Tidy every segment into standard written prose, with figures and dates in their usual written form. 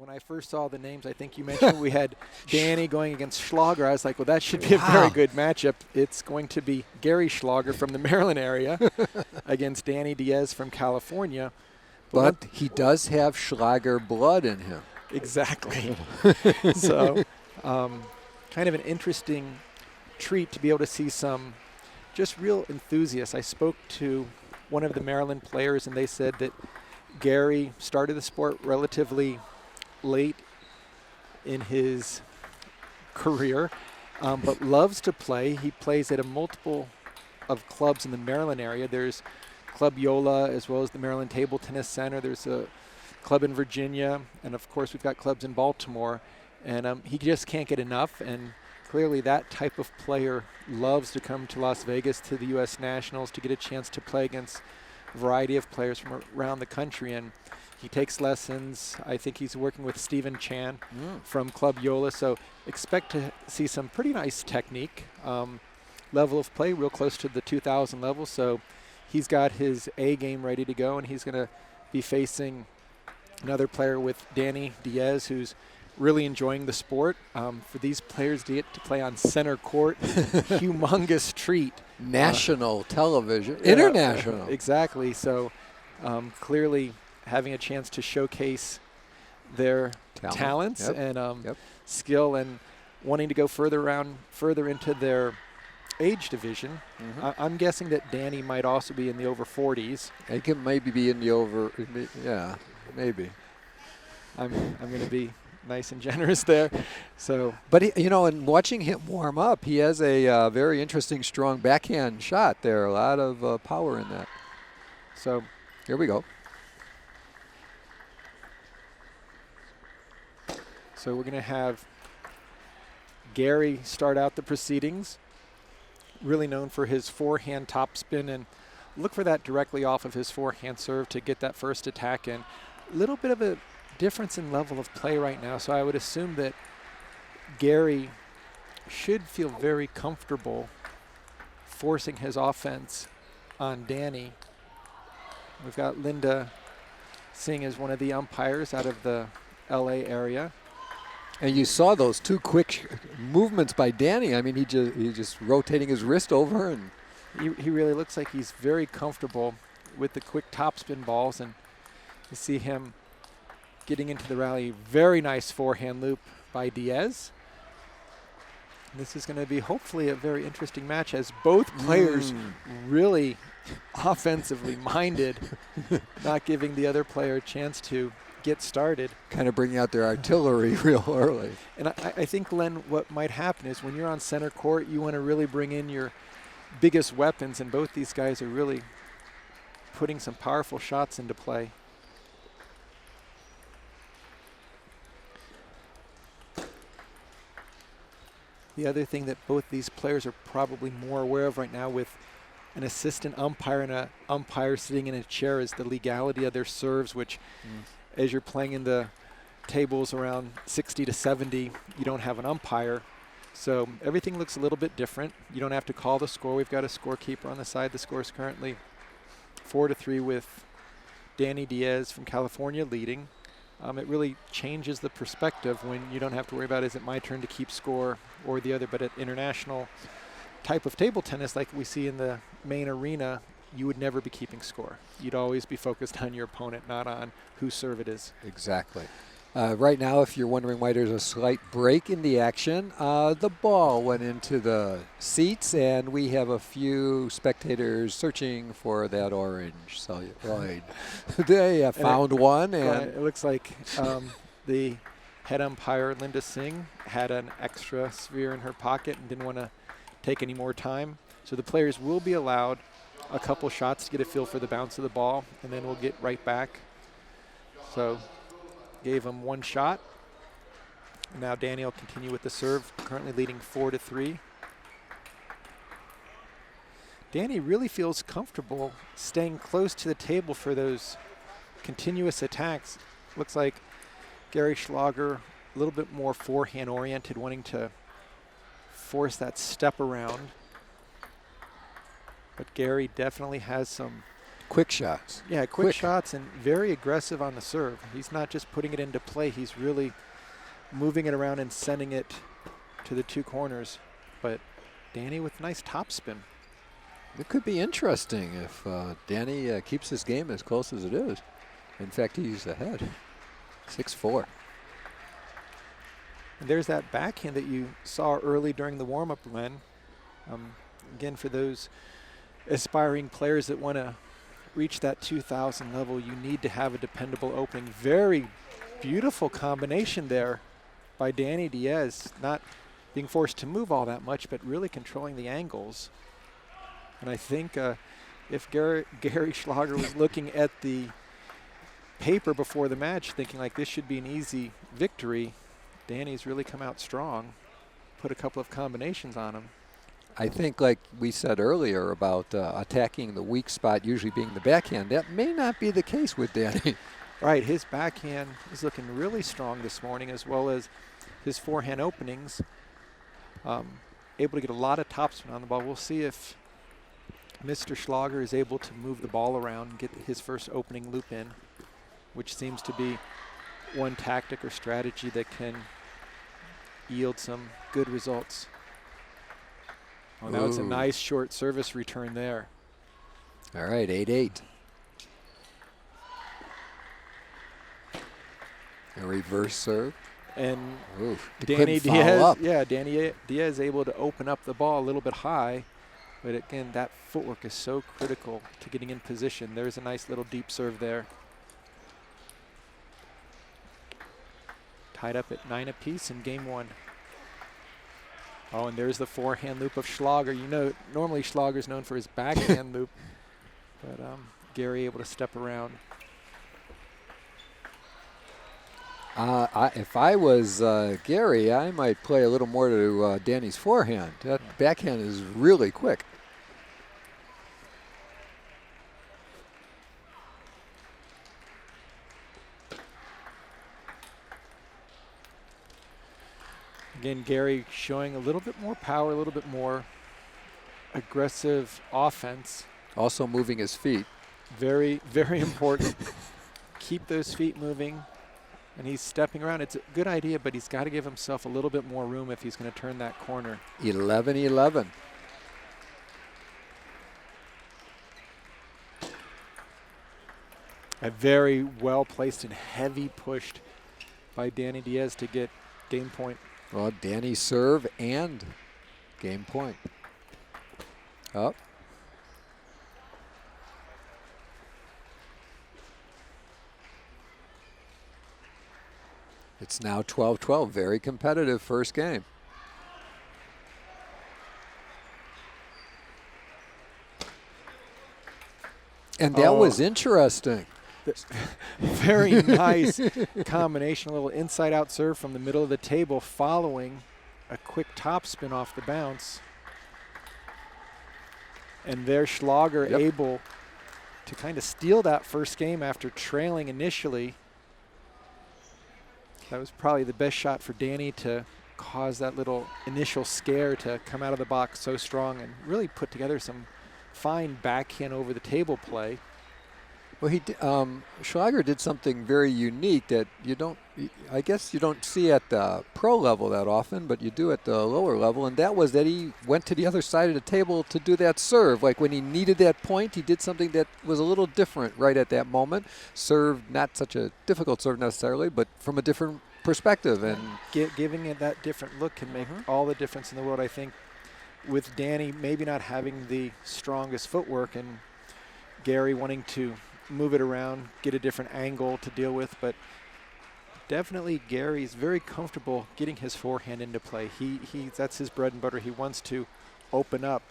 When I first saw the names, I think you mentioned we had Danny going against Schlager. I was like, well, that should be a very good matchup. It's going to be Gary Schlager from the Maryland area against Danny Diaz from California. But he does have Schlager blood in him. Exactly. So kind of an interesting treat to be able to see some just real enthusiasts. I spoke to one of the Maryland players, and they said that Gary started the sport relatively late in his career, but loves to play. He plays at a multiple of clubs in the Maryland area. There's Club Yola as well as the Maryland Table Tennis Center. There's a club in Virginia, and of course we've got clubs in Baltimore. And he just can't get enough, and clearly that type of player loves to come to Las Vegas to the U.S. Nationals to get a chance to play against a variety of players from around the country. And he takes lessons. I think he's working with Stephen Chan from Club Yola. So expect to see some pretty nice technique. Level of play real close to the 2000 level. So he's got his A game ready to go, and he's going to be facing another player with Danny Diaz, who's really enjoying the sport. For these players to get to play on center court, humongous treat. National television, international. Exactly. So clearly having a chance to showcase their talents and skill, and wanting to go further into their age division. I'm guessing that Danny might also be in the over 40s. He can maybe be in the over, maybe. I'm going to be nice and generous there. So, but in watching him warm up, he has a very interesting, strong backhand shot there. A lot of power in that. So here we go. So we're going to have Gary start out the proceedings. Really known for his forehand topspin, and look for that directly off of his forehand serve to get that first attack in. A little bit of a difference in level of play right now, so I would assume that Gary should feel very comfortable forcing his offense on Danny. We've got Linda Singh as one of the umpires out of the LA area. And you saw those two quick movements by Danny. I mean, he's just rotating his wrist over, and he really looks like he's very comfortable with the quick topspin balls. And you see him getting into the rally. Very nice forehand loop by Diaz. And this is going to be hopefully a very interesting match, as both players really offensively minded, not giving the other player a chance to get started. Kind of bringing out their artillery real early. And I think, Glenn, what might happen is when you're on center court, you want to really bring in your biggest weapons, and both these guys are really putting some powerful shots into play. The other thing that both these players are probably more aware of right now, with an assistant umpire and an umpire sitting in a chair, is the legality of their serves, which as you're playing in the tables around 60 to 70, you don't have an umpire. So everything looks a little bit different. You don't have to call the score. We've got a scorekeeper on the side. The score is currently 4-3 with Danny Diaz from California leading. It really changes the perspective when you don't have to worry about, is it my turn to keep score or the other. But at international type of table tennis like we see in the main arena, you would never be keeping score. You'd always be focused on your opponent, not on whose serve it is. Exactly. Right now, if you're wondering why there's a slight break in the action, the ball went into the seats, and we have a few spectators searching for that orange celluloid. They have found one. And it looks like the head umpire, Linda Singh, had an extra sphere in her pocket and didn't want to take any more time. So the players will be allowed a couple shots to get a feel for the bounce of the ball, and then we'll get right back. So gave him one shot. Now Danny will continue with the serve, currently leading 4-3. Danny really feels comfortable staying close to the table for those continuous attacks. Looks like Gary Schlager a little bit more forehand oriented, wanting to force that step around. But Gary definitely has some quick shots. Yeah, quick shots and very aggressive on the serve. He's not just putting it into play. He's really moving it around and sending it to the two corners. But Danny with nice topspin. It could be interesting if Danny keeps this game as close as it is. In fact, he's ahead, 6-4. And there's that backhand that you saw early during the warm-up, Glenn. Again, for those aspiring players that want to reach that 2,000 level, you need to have a dependable opening. Very beautiful combination there by Danny Diaz, not being forced to move all that much, but really controlling the angles. And I think if Gary Schlager was looking at the paper before the match thinking like this should be an easy victory, Danny's really come out strong, put a couple of combinations on him. I think, like we said earlier about attacking the weak spot usually being the backhand, that may not be the case with Danny. Right, his backhand is looking really strong this morning, as well as his forehand openings. Able to get a lot of topspin on the ball. We'll see if Mr. Schlager is able to move the ball around and get his first opening loop in, which seems to be one tactic or strategy that can yield some good results. Oh, now it's a nice short service return there. All right, 8-8. A reverse serve. And Danny Diaz able to open up the ball a little bit high. But again, that footwork is so critical to getting in position. There's a nice little deep serve there. Tied up at 9 apiece in game one. Oh, and there's the forehand loop of Schlager. You know, normally Schlager's known for his backhand loop, but Gary able to step around. If I was Gary, I might play a little more to Danny's forehand. That backhand is really quick. Again, Gary showing a little bit more power, a little bit more aggressive offense. Also moving his feet. Very, very important. Keep those feet moving. And he's stepping around. It's a good idea, but he's got to give himself a little bit more room if he's going to turn that corner. 11-11. A very well placed and heavy pushed by Danny Diaz to get game point. Well, Danny serve and game point. Up. It's now 12-12, very competitive first game. And that was interesting. Very nice combination, a little inside-out serve from the middle of the table following a quick topspin off the bounce. And there's Schlager able to kind of steal that first game after trailing initially. That was probably the best shot for Danny to cause that little initial scare to come out of the box so strong and really put together some fine backhand over the table play. Well, Schlager did something very unique that I guess you don't see at the pro level that often, but you do at the lower level, and that was that he went to the other side of the table to do that serve. Like when he needed that point, he did something that was a little different right at that moment. Served not such a difficult serve necessarily, but from a different perspective. And giving it that different look can make all the difference in the world, I think, with Danny maybe not having the strongest footwork and Gary wanting to move it around, get a different angle to deal with, but definitely Gary's very comfortable getting his forehand into play. That's his bread and butter. He wants to open up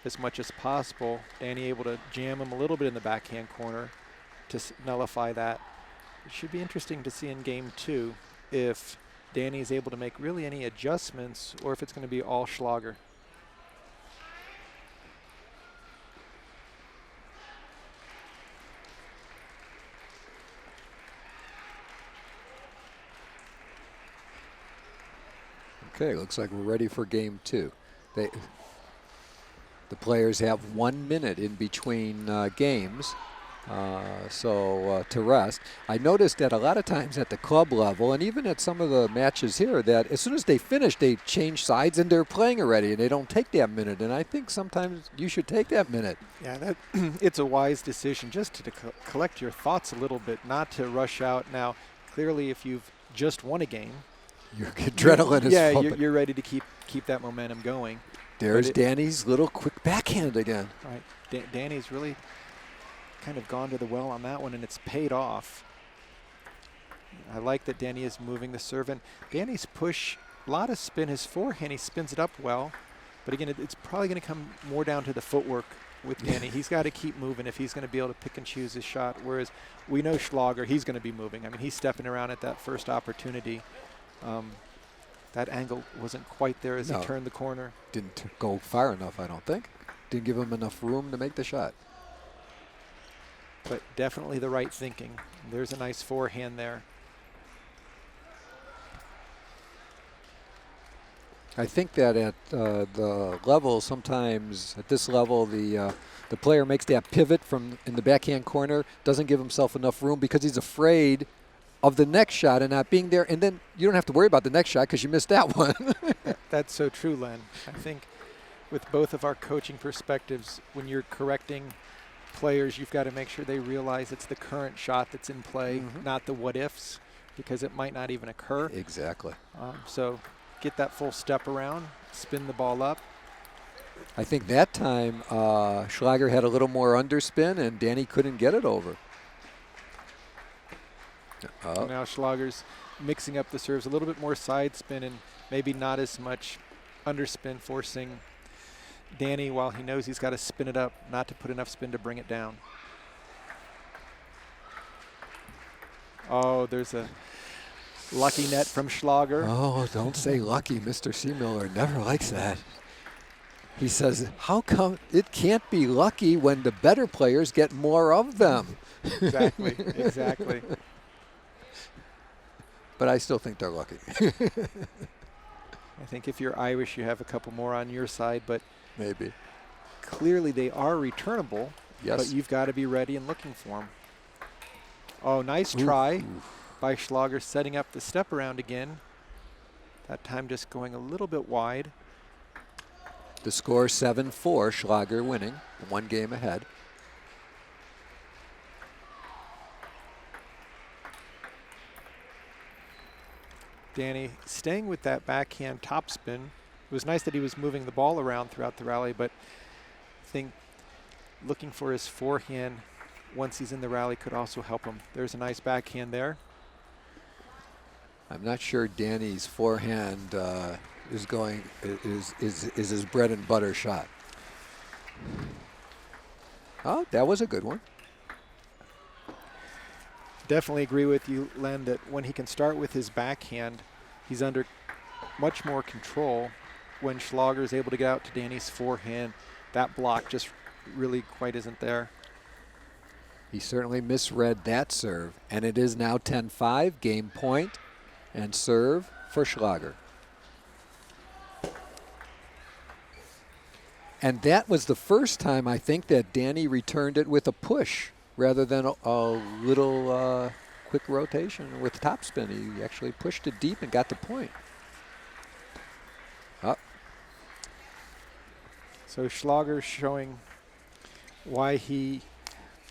as much as possible. Danny able to jam him a little bit in the backhand corner to nullify that. It should be interesting to see in game two if Danny is able to make really any adjustments or if it's going to be all Schlager. Okay, looks like we're ready for game two. The players have 1 minute in between games. To rest. I noticed that a lot of times at the club level and even at some of the matches here that as soon as they finish, they change sides and they're playing already and they don't take that minute. And I think sometimes you should take that minute. Yeah, that it's a wise decision just to collect your thoughts a little bit, not to rush out. Now, clearly, if you've just won a game, your adrenaline is pumping. You're ready to keep that momentum going. There's Danny's little quick backhand again. Right, Danny's really kind of gone to the well on that one, and it's paid off. I like that Danny is moving the serve, and Danny's push, a lot of spin. His forehand, he spins it up well, but again, it's probably going to come more down to the footwork with Danny. He's got to keep moving if he's going to be able to pick and choose his shot, whereas we know Schlager, he's going to be moving. I mean, he's stepping around at that first opportunity. That angle wasn't quite there as he turned the corner. Didn't go far enough, I don't think. Didn't give him enough room to make the shot. But definitely the right thinking. There's a nice forehand there. I think that at the level, sometimes at this level, the player makes that pivot from in the backhand corner, doesn't give himself enough room because he's afraid of the next shot and not being there. And then you don't have to worry about the next shot because you missed that one. That's so true, Len. I think with both of our coaching perspectives, when you're correcting players, you've got to make sure they realize it's the current shot that's in play, not the what ifs, because it might not even occur. Exactly. So get that full step around, spin the ball up. I think that time Schlager had a little more underspin and Danny couldn't get it over. Now Schlager's mixing up the serves, a little bit more side spin and maybe not as much underspin, forcing Danny, while he knows he's got to spin it up, not to put enough spin to bring it down. Oh, there's a lucky net from Schlager. Oh, don't say lucky. Mr. Seemiller never likes that. He says, how come it can't be lucky when the better players get more of them? Exactly, exactly. But I still think they're lucky. I think if you're Irish, you have a couple more on your side, but maybe. Clearly they are returnable, but you've got to be ready and looking for them. Oh, nice try by Schlager, setting up the step around again. That time just going a little bit wide. The score 7-4, Schlager winning, 1 game ahead. Danny staying with that backhand topspin. It was nice that he was moving the ball around throughout the rally, but I think looking for his forehand once he's in the rally could also help him. There's a nice backhand there. I'm not sure Danny's forehand is his bread and butter shot. Oh, that was a good one. Definitely agree with you, Len, that when he can start with his backhand, he's under much more control. When Schlager is able to get out to Danny's forehand, that block just really quite isn't there. He certainly misread that serve, and it is now 10-5, game point, and serve for Schlager. And that was the first time, I think, that Danny returned it with a push rather than a little quick rotation with topspin. He actually pushed it deep and got the point. Up. So Schlager showing why he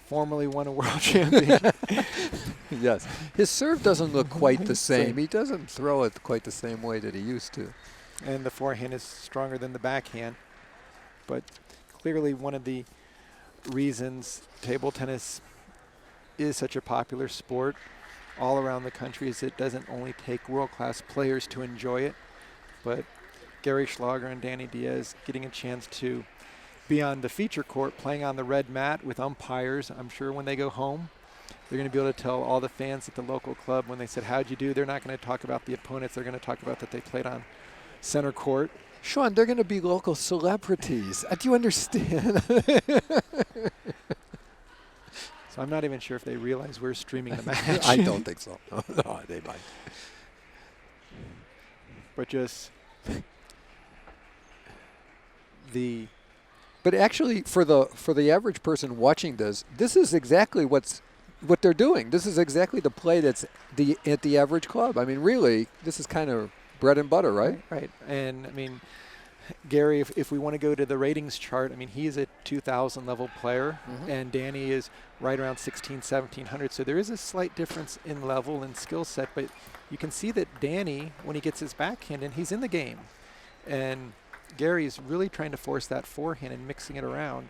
formerly won a world championship. Yes. His serve doesn't look quite the same. He doesn't throw it quite the same way that he used to. And the forehand is stronger than the backhand. But clearly one of the reasons table tennis is such a popular sport all around the country is it doesn't only take world-class players to enjoy it, but Gary Schlager and Danny Diaz getting a chance to be on the feature court playing on the red mat with umpires. I'm sure when they go home, they're going to be able to tell all the fans at the local club when they said, how'd you do? They're not going to talk about the opponents. They're going to talk about that they played on center court. Sean, they're going to be local celebrities. Do you understand? So I'm not even sure if they realize we're streaming the match. I don't think so. No, they might. But just the But actually, for the average person watching this is exactly what they're doing. This is exactly the play that's at the average club. I mean, really, this is kind of bread and butter, right? Right. And I mean, Gary, if we want to go to the ratings chart, I mean, he's a 2,000 level player, and Danny is right around 1,1700. So there is a slight difference in level and skill set, but you can see that Danny, when he gets his backhand in, he's in the game. And Gary's really trying to force that forehand and mixing it around.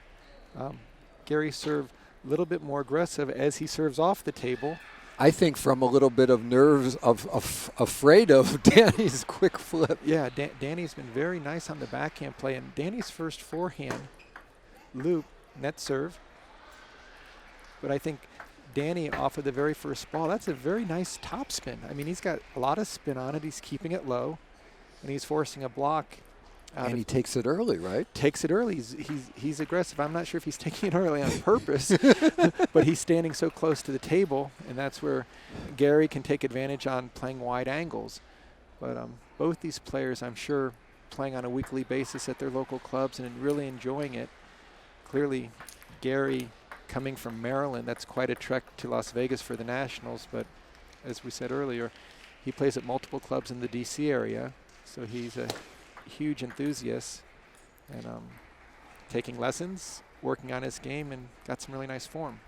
Gary served a little bit more aggressive as he serves off the table. I think from a little bit of nerves of afraid of Danny's quick flip. Yeah, Danny's been very nice on the backhand play, and Danny's first forehand loop, net serve. But I think Danny, off of the very first ball, that's a very nice topspin. I mean, he's got a lot of spin on it. He's keeping it low, and he's forcing a block. And he takes it early, right? Takes it early. He's aggressive. I'm not sure if he's taking it early on purpose, but he's standing so close to the table, and that's where Gary can take advantage on playing wide angles. But both these players, I'm sure, playing on a weekly basis at their local clubs and really enjoying it. Clearly, Gary, coming from Maryland, that's quite a trek to Las Vegas for the Nationals, but as we said earlier, he plays at multiple clubs in the D.C. area, so he's a huge enthusiast and taking lessons, working on his game, and got some really nice form.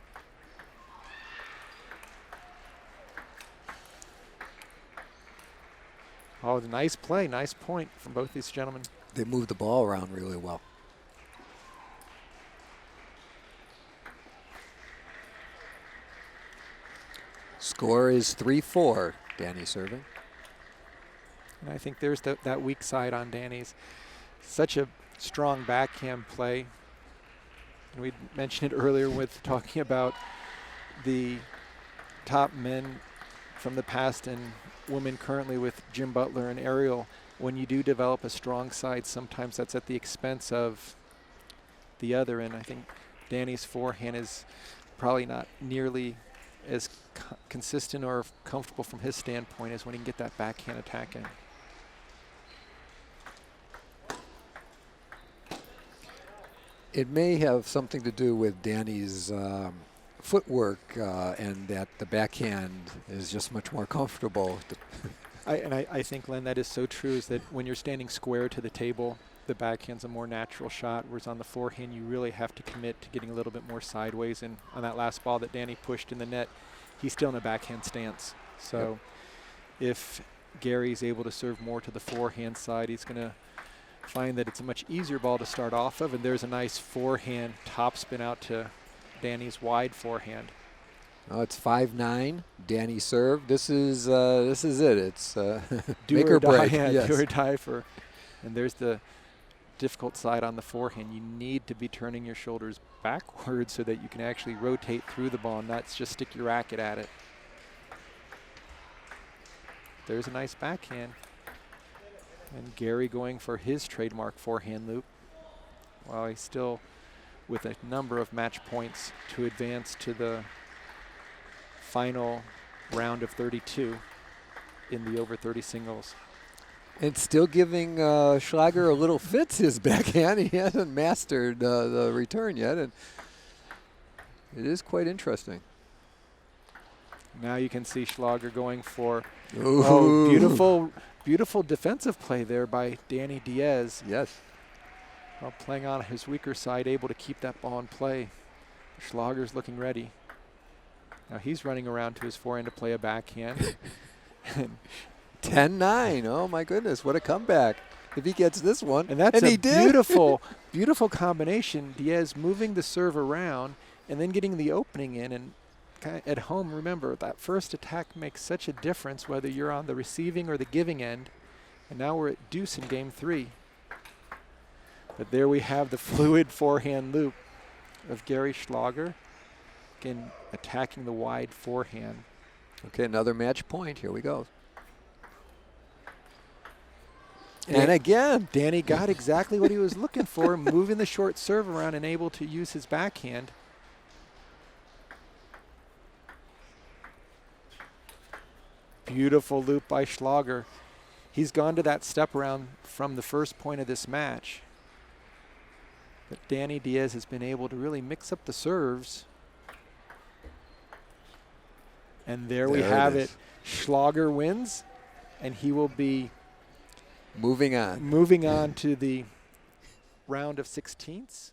Oh, nice play, nice point from both these gentlemen. They move the ball around really well. Score is 3-4, Danny serving. And I think there's that weak side on Danny's. Such a strong backhand play. And we mentioned it earlier with talking about the top men from the past and women currently with Jim Butler and Ariel. When you do develop a strong side, sometimes that's at the expense of the other. And I think Danny's forehand is probably not nearly as consistent or comfortable from his standpoint as when he can get that backhand attack in. It may have something to do with Danny's footwork and that the backhand is just much more comfortable. I think, Len, that is so true, is that when you're standing square to the table, the backhand's a more natural shot, whereas on the forehand you really have to commit to getting a little bit more sideways. And on that last ball that Danny pushed in the net, he's still in a backhand stance. So if Gary's able to serve more to the forehand side, he's going to find that it's a much easier ball to start off of, and there's a nice forehand topspin out to Danny's wide forehand. Oh, it's 5-9. Danny serve. This is it. It's make or break. Yeah, do or die for. And there's the difficult side on the forehand. You need to be turning your shoulders backwards so that you can actually rotate through the ball and not just stick your racket at it. There's a nice backhand. And Gary going for his trademark forehand loop. While he's still with a number of match points to advance to the final round of 32 in the over 30 singles. And still giving Schlager a little fits his backhand. He hasn't mastered the return yet, and it is quite interesting. Now you can see Schlager going for Ooh. beautiful defensive play there by Danny Diaz. Yes. While playing on his weaker side, able to keep that ball in play. Schlager's looking ready. Now he's running around to his forehand to play a backhand. 10-9. Oh my goodness, what a comeback. If he gets this one. And that's a beautiful, beautiful combination. Diaz moving the serve around and then getting the opening in. And at home, remember, that first attack makes such a difference whether you're on the receiving or the giving end. And now we're at deuce in game 3. But there we have the fluid forehand loop of Gary Schlager. Again, attacking the wide forehand. Okay, another match point. Here we go. And again, Danny got exactly what he was looking for, moving the short serve around and able to use his backhand. Beautiful loop by Schlager. He's gone to that step around from the first point of this match. But Danny Diaz has been able to really mix up the serves. And there we have it. Schlager wins, and he will be moving on to the round of 16ths.